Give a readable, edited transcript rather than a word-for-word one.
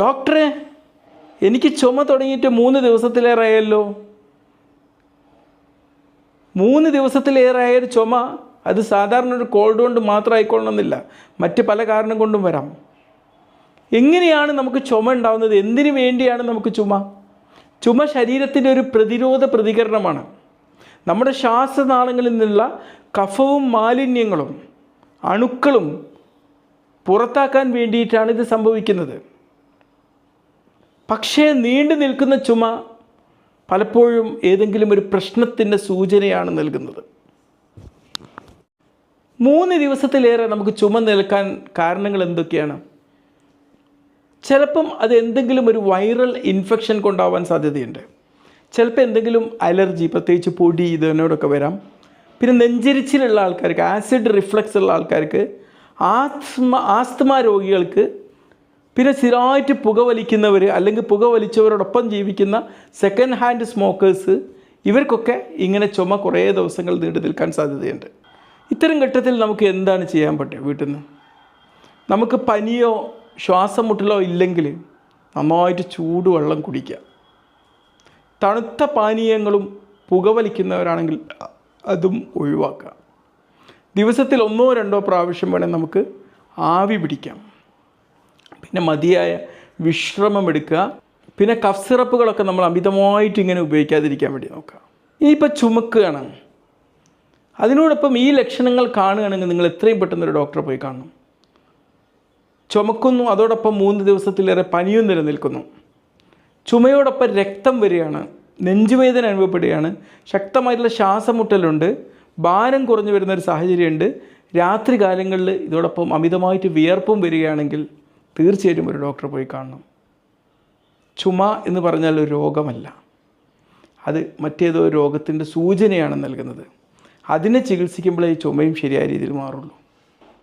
ഡോക്ടറെ, എനിക്ക് ചുമ തുടങ്ങിയിട്ട് 3 ദിവസത്തിലേറെയായല്ലോ. 3 ദിവസത്തിലേറെയായൊരു ചുമ അത് സാധാരണ ഒരു കോൾഡ് കൊണ്ട് മാത്രം ആയിക്കൊള്ളണമെന്നില്ല, മറ്റ് പല കാരണം കൊണ്ടും വരാം. എങ്ങനെയാണ് നമുക്ക് ചുമ ഉണ്ടാകുന്നത്? എന്തിനു വേണ്ടിയാണ് നമുക്ക് ചുമ? ചുമ ശരീരത്തിൻ്റെ ഒരു പ്രതിരോധ പ്രതികരണമാണ്. നമ്മുടെ ശ്വാസനാളങ്ങളിൽ നിന്നുള്ള കഫവും മാലിന്യങ്ങളും അണുക്കളും പുറത്താക്കാൻ വേണ്ടിയിട്ടാണ് ഇത് സംഭവിക്കുന്നത്. പക്ഷേ നീണ്ടു നിൽക്കുന്ന ചുമ പലപ്പോഴും ഏതെങ്കിലും ഒരു പ്രശ്നത്തിൻ്റെ സൂചനയാണ് നൽകുന്നത്. 3 ദിവസത്തിലേറെ നമുക്ക് ചുമ നിൽക്കാൻ കാരണങ്ങൾ എന്തൊക്കെയാണ്? ചിലപ്പം അത് എന്തെങ്കിലും ഒരു വൈറൽ ഇൻഫെക്ഷൻ കൊണ്ടാവാൻ സാധ്യതയുണ്ട്. ചിലപ്പോൾ എന്തെങ്കിലും അലർജി, പ്രത്യേകിച്ച് പൊടി ഇതിനോടൊക്കെ വരാം. പിന്നെ നെഞ്ചരിച്ചിലുള്ള ആൾക്കാർക്ക്, ആസിഡ് റിഫ്ലക്സ് ഉള്ള ആൾക്കാർക്ക്, ആസ്തമ രോഗികൾക്ക്, പിന്നെ സ്ഥിരമായിട്ട് പുകവലിക്കുന്നവർ അല്ലെങ്കിൽ പുകവലിച്ചവരോടൊപ്പം ജീവിക്കുന്ന സെക്കൻഡ് ഹാൻഡ് സ്മോക്കേഴ്സ്, ഇവർക്കൊക്കെ ഇങ്ങനെ ചുമ കുറേ ദിവസങ്ങൾ നീണ്ടു നിൽക്കാൻ സാധ്യതയുണ്ട്. ഇത്തരം ഘട്ടത്തിൽ നമുക്ക് എന്താണ് ചെയ്യാൻ പറ്റുക? വീട്ടിൽ നിന്ന് നമുക്ക് പനിയോ ശ്വാസം മുട്ടലോ ഇല്ലെങ്കിൽ നന്നായിട്ട് ചൂടുവെള്ളം കുടിക്കുക. തണുത്ത പാനീയങ്ങളും പുകവലിക്കുന്നവരാണെങ്കിൽ അതും ഒഴിവാക്കുക. ദിവസത്തിൽ 1-2 പ്രാവശ്യം വേണേൽ നമുക്ക് ആവി പിടിക്കാം. പിന്നെ മതിയായ വിശ്രമം എടുക്കുക. പിന്നെ കഫ് സിറപ്പുകളൊക്കെ നമ്മൾ അമിതമായിട്ട് ഇങ്ങനെ ഉപയോഗിക്കാതിരിക്കാൻ വേണ്ടി നോക്കുക. ഇനിയിപ്പോൾ ചുമക്കുകയാണ്, അതിനോടൊപ്പം ഈ ലക്ഷണങ്ങൾ കാണുകയാണെങ്കിൽ നിങ്ങൾ എത്രയും പെട്ടെന്നൊരു ഡോക്ടറെ പോയി കാണണം. ചുമക്കുന്നു, അതോടൊപ്പം 3 ദിവസത്തിലേറെ പനിയും നിലനിൽക്കുന്നു, ചുമയോടൊപ്പം രക്തം വരികയാണ്, നെഞ്ചുവേദന അനുഭവപ്പെടുകയാണ്, ശക്തമായിട്ടുള്ള ശ്വാസം മുട്ടലുണ്ട്, ഭാരം കുറഞ്ഞു വരുന്നൊരു സാഹചര്യമുണ്ട്, രാത്രി കാലങ്ങളിൽ ഇതോടൊപ്പം അമിതമായിട്ട് വിയർപ്പും വരികയാണെങ്കിൽ തീർച്ചയായിട്ടും ഒരു ഡോക്ടറെ പോയി കാണണം. ചുമ എന്ന് പറഞ്ഞാൽ ഒരു രോഗമല്ല, അത് മറ്റേതോ രോഗത്തിൻ്റെ സൂചനയാണ് നൽകുന്നത്. അതിനെ ചികിത്സിക്കുമ്പോഴേ ഈ ചുമയും ശരിയായ രീതിയിൽ മാറുള്ളൂ.